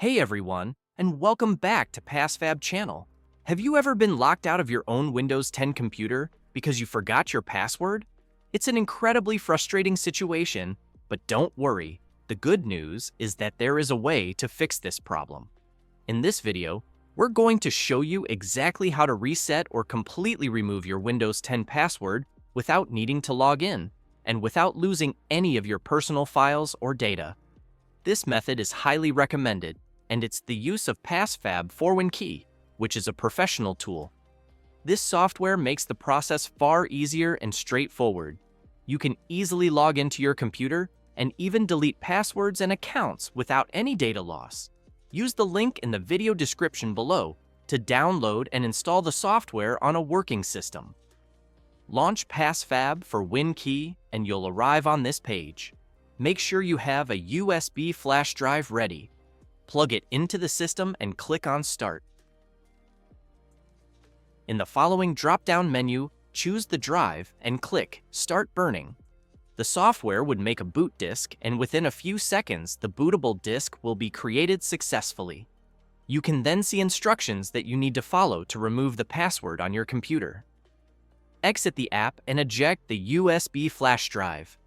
Hey everyone, and welcome back to PassFab channel. Have you ever been locked out of your own Windows 10 computer because you forgot your password? It's an incredibly frustrating situation, but don't worry. The good news is that there is a way to fix this problem. In this video, we're going to show you exactly how to reset or completely remove your Windows 10 password without needing to log in, and without losing any of your personal files or data. This method is highly recommended, and it's the use of PassFab 4WinKey, which is a professional tool. This software makes the process far easier and straightforward. You can easily log into your computer and even delete passwords and accounts without any data loss. Use the link in the video description below to download and install the software on a working system. Launch PassFab for WinKey and you'll arrive on this page. Make sure you have a USB flash drive ready. Plug it into the system and click on Start. In the following drop-down menu, choose the drive and click Start Burning. The software would make a boot disk, and within a few seconds, the bootable disk will be created successfully. You can then see instructions that you need to follow to remove the password on your computer. Exit the app and eject the USB flash drive.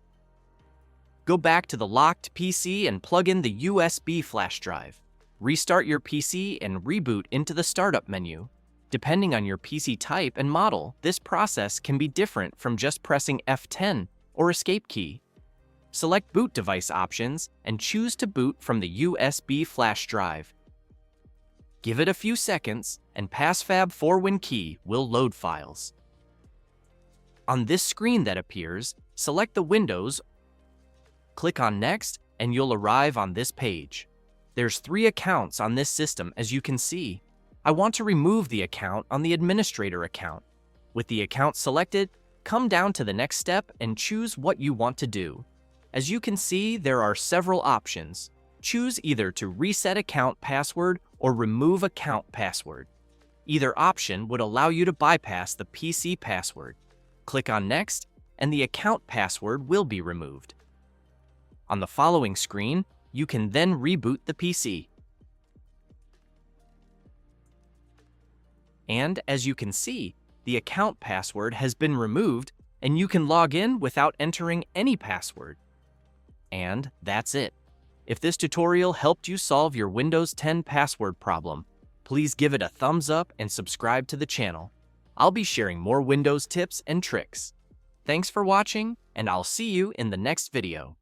Go back to the locked PC and plug in the USB flash drive. Restart your PC and reboot into the startup menu. Depending on your PC type and model, this process can be different from just pressing F10 or Escape key. Select Boot Device options and choose to boot from the USB flash drive. Give it a few seconds and PassFab 4WinKey will load files. On this screen that appears, select the Windows. Click on Next, and you'll arrive on this page. There's 3 accounts on this system, as you can see. I want to remove the account on the administrator account. With the account selected, come down to the next step and choose what you want to do. As you can see, there are several options. Choose either to reset account password or remove account password. Either option would allow you to bypass the PC password. Click on Next, and the account password will be removed. On the following screen, you can then reboot the PC. And as you can see, the account password has been removed and you can log in without entering any password. And that's it. If this tutorial helped you solve your Windows 10 password problem, please give it a thumbs up and subscribe to the channel. I'll be sharing more Windows tips and tricks. Thanks for watching, and I'll see you in the next video.